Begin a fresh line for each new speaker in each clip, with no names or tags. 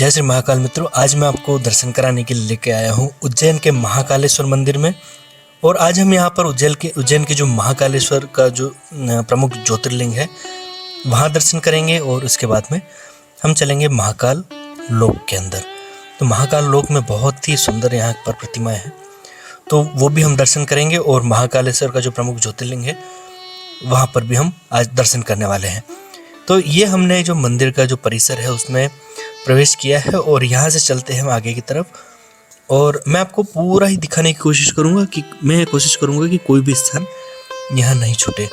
जय श्री महाकाल मित्रों, आज मैं आपको दर्शन कराने के लिए लेके आया हूँ उज्जैन के महाकालेश्वर मंदिर में। और आज हम यहाँ पर उज्जैन के जो महाकालेश्वर का जो प्रमुख ज्योतिर्लिंग है वहाँ दर्शन करेंगे और उसके बाद में हम चलेंगे महाकाल लोक के अंदर। तो महाकाल लोक में बहुत ही सुंदर यहाँ पर प्रतिमाएं हैं, तो वो भी हम दर्शन करेंगे। और महाकालेश्वर का जो प्रमुख ज्योतिर्लिंग है वहाँ पर भी हम आज दर्शन करने वाले हैं। तो ये हमने जो मंदिर का जो परिसर है उसमें प्रवेश किया है और यहाँ से चलते हैं हम आगे की तरफ। और मैं आपको पूरा ही दिखाने की कोशिश करूँगा कि कोई भी स्थान यहाँ नहीं छूटे।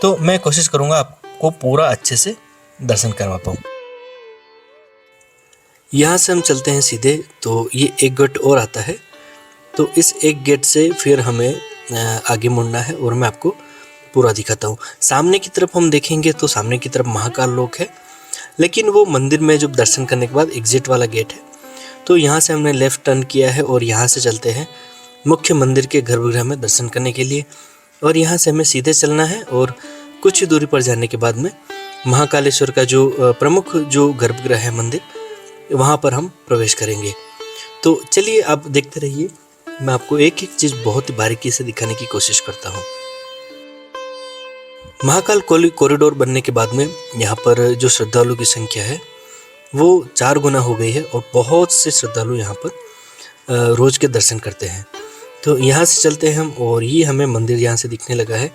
तो मैं कोशिश करूँगा आपको पूरा अच्छे से दर्शन करवा पाऊँ। यहाँ से हम चलते हैं सीधे, तो ये एक गेट और आता है, तो इस एक गेट से फिर हमें आगे मुड़ना है और मैं आपको पूरा दिखाता हूँ। सामने की तरफ हम देखेंगे तो सामने की तरफ महाकाल लोक है, लेकिन वो मंदिर में जब दर्शन करने के बाद एग्जिट वाला गेट है। तो यहाँ से हमने लेफ़्ट टर्न किया है और यहाँ से चलते हैं मुख्य मंदिर के गर्भगृह में दर्शन करने के लिए। और यहाँ से हमें सीधे चलना है और कुछ ही दूरी पर जाने के बाद में महाकालेश्वर का जो प्रमुख जो गर्भगृह है मंदिर, वहाँ पर हम प्रवेश करेंगे। तो चलिए आप देखते रहिए, मैं आपको एक एक चीज़ बहुत ही बारीकी से दिखाने की कोशिश करता हूँ। महाकाल कॉरिडोर बनने के बाद में यहाँ पर जो श्रद्धालु की संख्या है वो 4 गुना हो गई है और बहुत से श्रद्धालु यहाँ पर रोज़ के दर्शन करते हैं। तो यहाँ से चलते हैं हम और ये हमें मंदिर यहाँ से दिखने लगा है।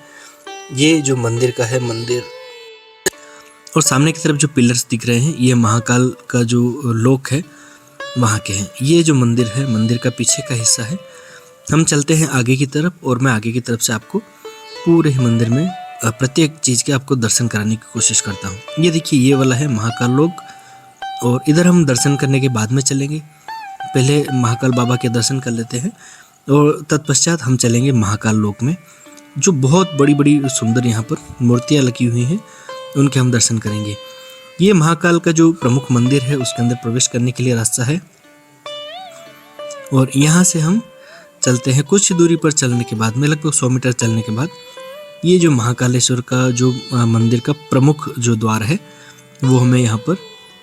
ये जो मंदिर का है मंदिर, और सामने की तरफ जो पिलर्स दिख रहे हैं ये महाकाल का जो लोक है वहाँ के हैं। ये जो मंदिर है मंदिर का पीछे का हिस्सा है। हम चलते हैं आगे की तरफ और मैं आगे की तरफ से आपको पूरे ही मंदिर में प्रत्येक चीज़ के आपको दर्शन कराने की कोशिश करता हूँ। ये देखिए, ये वाला है महाकाल लोक और इधर हम दर्शन करने के बाद में चलेंगे। पहले महाकाल बाबा के दर्शन कर लेते हैं और तत्पश्चात हम चलेंगे महाकाल लोक में, जो बहुत बड़ी बड़ी सुंदर यहाँ पर मूर्तियाँ लगी हुई हैं, उनके हम दर्शन करेंगे। ये महाकाल का जो प्रमुख मंदिर है उसके अंदर प्रवेश करने के लिए रास्ता है और यहाँ से हम चलते हैं। कुछ दूरी पर चलने के बाद में, लगभग 100 मीटर चलने के बाद, ये जो महाकालेश्वर का जो मंदिर का प्रमुख जो द्वार है वो हमें यहाँ पर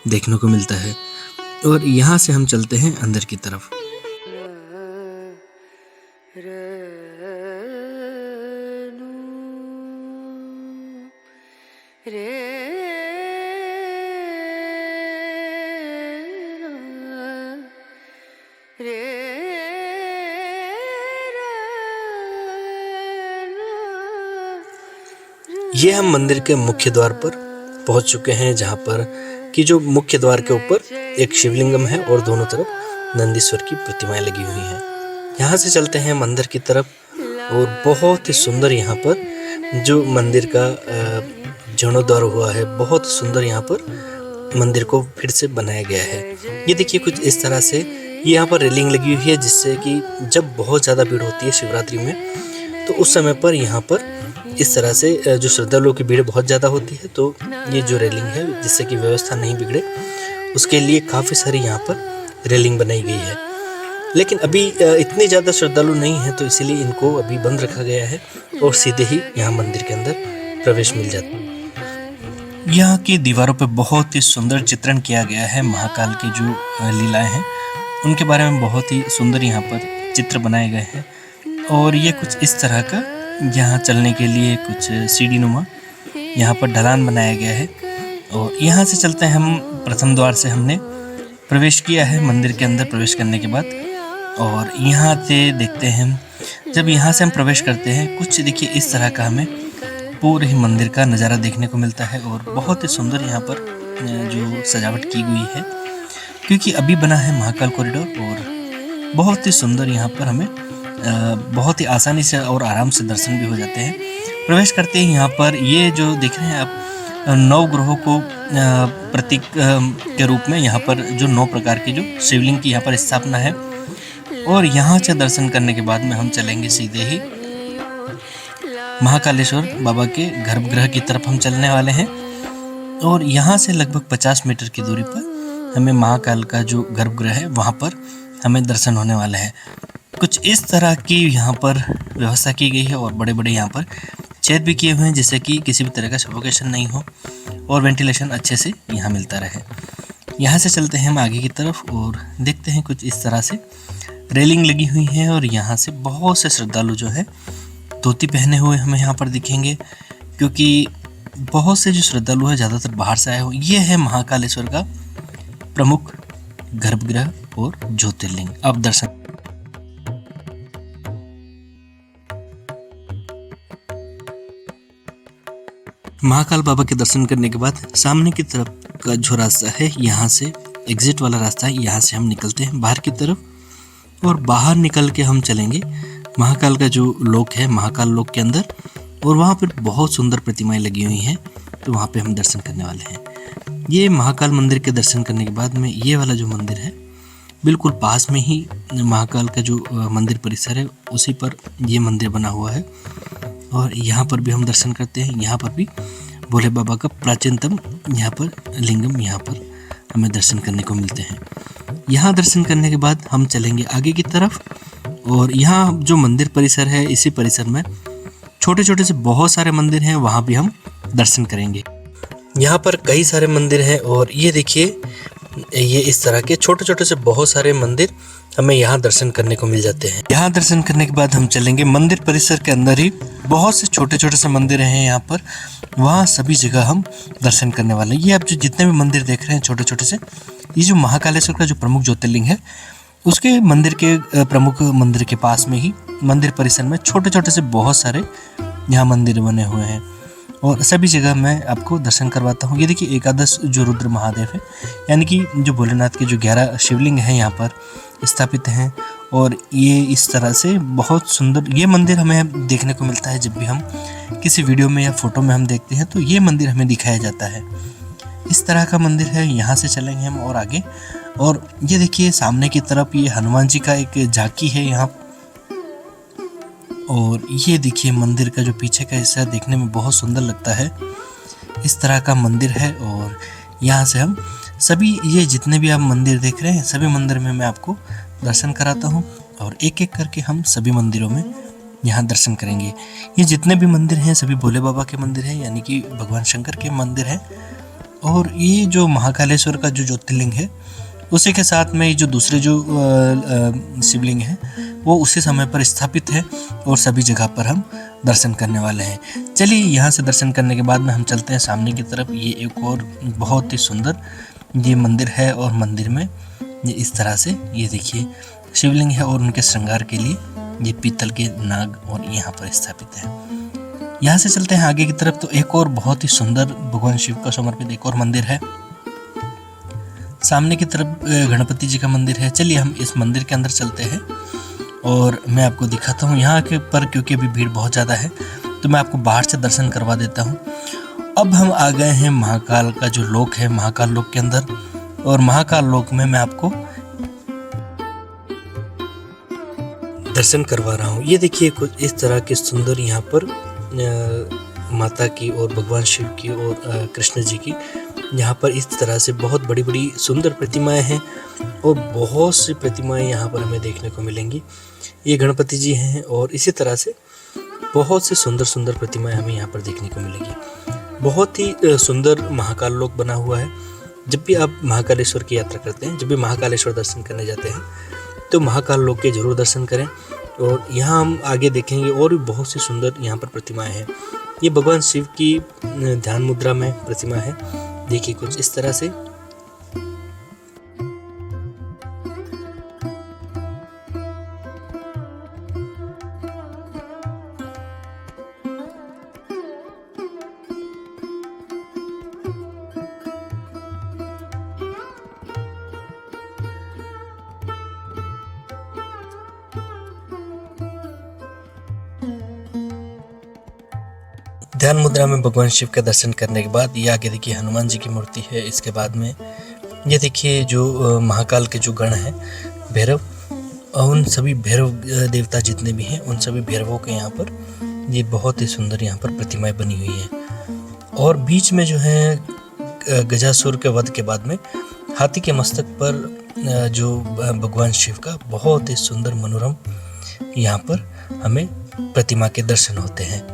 देखने को मिलता है। और यहाँ से हम चलते हैं अंदर की तरफ। ये हम मंदिर के मुख्य द्वार पर पहुंच चुके हैं, जहां पर कि जो मुख्य द्वार के ऊपर एक शिवलिंगम है और दोनों तरफ नंदीश्वर की प्रतिमाएं लगी हुई हैं। यहाँ से चलते हैं मंदिर की तरफ और बहुत ही सुंदर यहाँ पर जो मंदिर का जीर्णोद्धार हुआ है, बहुत सुंदर यहाँ पर मंदिर को फिर से बनाया गया है। ये देखिए, कुछ इस तरह से ये यहाँ पर रेलिंग लगी हुई है, जिससे कि जब बहुत ज़्यादा भीड़ होती है शिवरात्रि में, तो उस समय पर यहाँ पर इस तरह से जो श्रद्धालुओं की भीड़ बहुत ज़्यादा होती है, तो ये जो रेलिंग है, जिससे कि व्यवस्था नहीं बिगड़े, उसके लिए काफ़ी सारी यहाँ पर रेलिंग बनाई गई है। लेकिन अभी इतने ज़्यादा श्रद्धालु नहीं हैं, तो इसीलिए इनको अभी बंद रखा गया है और सीधे ही यहाँ मंदिर के अंदर प्रवेश मिल जाता है। यहाँ की दीवारों पर बहुत ही सुंदर चित्रण किया गया है। महाकाल की जो लीलाएँ हैं उनके बारे में बहुत ही सुंदर यहाँ पर चित्र बनाए गए हैं। और ये कुछ इस तरह का यहाँ चलने के लिए कुछ सीढ़ी नुमा यहाँ पर ढलान बनाया गया है। और यहाँ से चलते हैं हम, प्रथम द्वार से हमने प्रवेश किया है मंदिर के अंदर प्रवेश करने के बाद। और यहाँ से देखते हैं, जब यहाँ से हम प्रवेश करते हैं, कुछ देखिए इस तरह का हमें पूरे ही मंदिर का नज़ारा देखने को मिलता है। और बहुत ही सुंदर यहाँ पर जो सजावट की गई है, क्योंकि अभी बना है महाकाल कॉरिडोर, और बहुत ही सुंदर यहाँ पर हमें बहुत ही आसानी से और आराम से दर्शन भी हो जाते हैं। प्रवेश करते ही यहाँ पर ये जो देख रहे हैं आप 9 ग्रहों को प्रतीक के रूप में यहाँ पर जो 9 प्रकार की जो शिवलिंग की यहाँ पर स्थापना है। और यहाँ से दर्शन करने के बाद में हम चलेंगे सीधे ही महाकालेश्वर बाबा के गर्भगृह की तरफ हम चलने वाले हैं। और यहाँ से लगभग 50 मीटर की दूरी पर हमें महाकाल का जो गर्भगृह है वहाँ पर हमें दर्शन होने वाले हैं। कुछ इस तरह की यहाँ पर व्यवस्था की गई है और बड़े बड़े यहाँ पर छेद भी किए हुए हैं, जिससे कि किसी भी तरह का सफोकेशन नहीं हो और वेंटिलेशन अच्छे से यहाँ मिलता रहे। यहाँ से चलते हैं हम आगे की तरफ और देखते हैं कुछ इस तरह से रेलिंग लगी हुई है और यहाँ से बहुत से श्रद्धालु जो है धोती पहने हुए हमें यहाँ पर दिखेंगे, क्योंकि बहुत से जो श्रद्धालु है ज़्यादातर बाहर से आए हुए। ये है महाकालेश्वर का प्रमुख गर्भगृह और ज्योतिर्लिंग। अब दर्शन महाकाल बाबा के दर्शन करने के बाद सामने की तरफ का जो रास्ता है, यहाँ से एग्जिट वाला रास्ता है, यहाँ से हम निकलते हैं बाहर की तरफ और बाहर निकल के हम चलेंगे महाकाल का जो लोक है, महाकाल लोक के अंदर, और वहाँ पर बहुत सुंदर प्रतिमाएं लगी हुई हैं, तो वहाँ पे हम दर्शन करने वाले हैं। ये महाकाल मंदिर के दर्शन करने के बाद में ये वाला जो मंदिर है, बिल्कुल पास में ही महाकाल का जो मंदिर परिसर है उसी पर ये मंदिर बना हुआ है और यहाँ पर भी हम दर्शन करते हैं। यहाँ पर भी भोले बाबा का प्राचीनतम यहाँ पर लिंगम यहाँ पर हमें दर्शन करने को मिलते हैं। यहाँ दर्शन करने के बाद हम चलेंगे आगे की तरफ और यहाँ जो मंदिर परिसर है, इसी परिसर में छोटे छोटे से बहुत सारे मंदिर हैं, वहाँ भी हम दर्शन करेंगे। यहाँ पर कई सारे मंदिर हैं और ये देखिए, ये इस तरह के छोटे छोटे से बहुत सारे मंदिर हमें यहाँ दर्शन करने को मिल जाते हैं। यहाँ दर्शन करने के बाद हम चलेंगे मंदिर परिसर के अंदर ही बहुत से छोटे छोटे से मंदिर हैं यहाँ पर, वहाँ सभी जगह हम दर्शन करने वाले हैं। ये आप जो जितने भी मंदिर देख रहे हैं छोटे छोटे से, ये जो महाकालेश्वर का जो प्रमुख ज्योतिर्लिंग है, उसके मंदिर के प्रमुख मंदिर के पास में ही मंदिर परिसर में छोटे छोटे से बहुत सारे यहाँ मंदिर बने हुए हैं और सभी जगह मैं आपको दर्शन करवाता हूँ। ये देखिए, एकादश जो रुद्र महादेव है, यानी कि जो भोलेनाथ के जो 11 शिवलिंग हैं यहाँ पर स्थापित हैं और ये इस तरह से बहुत सुंदर ये मंदिर हमें देखने को मिलता है। जब भी हम किसी वीडियो में या फोटो में हम देखते हैं तो ये मंदिर हमें दिखाया जाता है। इस तरह का मंदिर है। यहाँ से चलेंगे हम और आगे, और ये देखिए सामने की तरफ ये हनुमान जी का एक झांकी है यहाँ, और ये देखिए मंदिर का जो पीछे का हिस्सा देखने में बहुत सुंदर लगता है। इस तरह का मंदिर है और यहाँ से हम सभी ये जितने भी आप मंदिर देख रहे हैं, सभी मंदिर में मैं आपको दर्शन कराता हूँ और एक एक करके हम सभी मंदिरों में यहाँ दर्शन करेंगे। ये जितने भी मंदिर हैं सभी भोले बाबा के मंदिर हैं, यानी कि भगवान शंकर के मंदिर हैं। और ये जो महाकालेश्वर का जो ज्योतिर्लिंग है, उसी के साथ में जो दूसरे जो शिवलिंग है वो उसी समय पर स्थापित है और सभी जगह पर हम दर्शन करने वाले हैं। चलिए, यहाँ से दर्शन करने के बाद में हम चलते हैं सामने की तरफ। ये एक और बहुत ही सुंदर ये मंदिर है और मंदिर में ये इस तरह से ये देखिए शिवलिंग है और उनके श्रृंगार के लिए ये पीतल के नाग और यहाँ पर स्थापित है। यहाँ से चलते हैं आगे की तरफ, तो एक और बहुत ही सुंदर भगवान शिव का समर्पित एक और मंदिर है। सामने की तरफ गणपति जी का मंदिर है। चलिए हम इस मंदिर के अंदर चलते हैं और मैं आपको दिखाता हूँ। यहाँ के पर क्योंकि अभी भीड़ बहुत ज़्यादा है तो मैं आपको बाहर से दर्शन करवा देता हूँ। अब हम आ गए हैं महाकाल का जो लोक है, महाकाल लोक के अंदर, और महाकाल लोक में मैं आपको दर्शन करवा रहा हूँ। ये देखिए कुछ इस तरह के सुंदर यहाँ पर माता की और भगवान शिव की और कृष्ण जी की यहाँ पर इस तरह से बहुत बड़ी बड़ी सुंदर प्रतिमाएं हैं और बहुत सी प्रतिमाएं यहाँ पर हमें देखने को मिलेंगी। ये गणपति जी हैं और इसी तरह से बहुत सी सुंदर सुंदर प्रतिमाएं हमें यहाँ पर देखने को मिलेगी। बहुत ही सुंदर महाकाल लोक बना हुआ है। जब भी आप महाकालेश्वर की यात्रा करते हैं, जब भी महाकालेश्वर दर्शन करने जाते हैं, तो महाकाल लोक के जरूर दर्शन करें। और यहाँ हम आगे देखेंगे और भी बहुत सी सुंदर यहाँ पर प्रतिमाएं हैं। ये भगवान शिव की ध्यान मुद्रा में प्रतिमा है, देखिए कुछ इस तरह से। ध्यान मुद्रा में भगवान शिव का दर्शन करने के बाद ये आगे देखिए हनुमान जी की मूर्ति है। इसके बाद में ये देखिए जो महाकाल के जो गण हैं, भैरव, उन सभी भैरव देवता जितने भी हैं उन सभी भैरवों के यहाँ पर ये बहुत ही सुंदर यहाँ पर प्रतिमाएं बनी हुई हैं। और बीच में जो है गजासुर के वध के बाद में हाथी के मस्तक पर जो भगवान शिव का बहुत ही सुंदर मनोरम यहाँ पर हमें प्रतिमा के दर्शन होते हैं।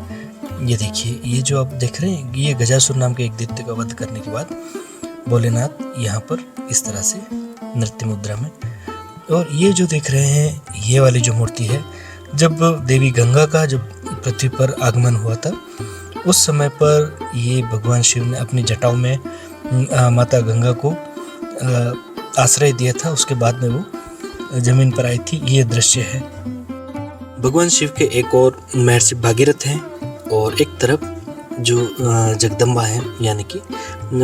ये देखिए, ये जो आप देख रहे हैं, ये गजासुर नाम के एक दैत्य का वध करने के बाद भोलेनाथ यहाँ पर इस तरह से नृत्य मुद्रा में। और ये जो देख रहे हैं ये वाली जो मूर्ति है, जब देवी गंगा का जब पृथ्वी पर आगमन हुआ था उस समय पर ये भगवान शिव ने अपनी जटाओं में माता गंगा को आश्रय दिया था। उसके बाद में वो जमीन पर आई थी। ये दृश्य है। भगवान शिव के एक और महर्षि भागीरथ हैं और एक तरफ जो जगदम्बा है यानी कि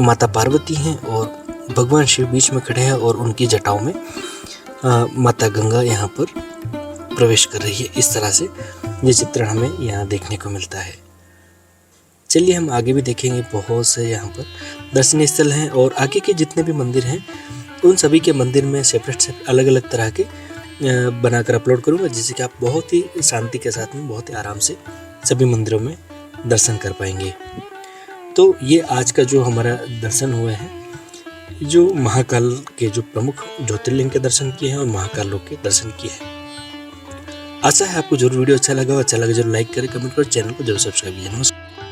माता पार्वती हैं और भगवान शिव बीच में खड़े हैं और उनकी जटाओं में माता गंगा यहाँ पर प्रवेश कर रही है। इस तरह से ये चित्रण हमें यहाँ देखने को मिलता है। चलिए हम आगे भी देखेंगे। बहुत से यहाँ पर दर्शनीय स्थल हैं और आगे के जितने भी मंदिर हैं उन सभी के मंदिर में सेपरेट अलग अलग तरह के बनाकर अपलोड करूँगा, जिससे कि आप बहुत ही शांति के साथ में बहुत ही आराम से सभी मंदिरों में दर्शन कर पाएंगे। तो ये आज का जो हमारा दर्शन हुआ है, जो महाकाल के जो प्रमुख ज्योतिर्लिंग के दर्शन किए हैं और महाकाल लोक के दर्शन किए हैं। आशा है आपको जरूर वीडियो अच्छा लगा जरूर लाइक करें, कमेंट करें, चैनल को जरूर सब्सक्राइब कीजिए। नमस्कार।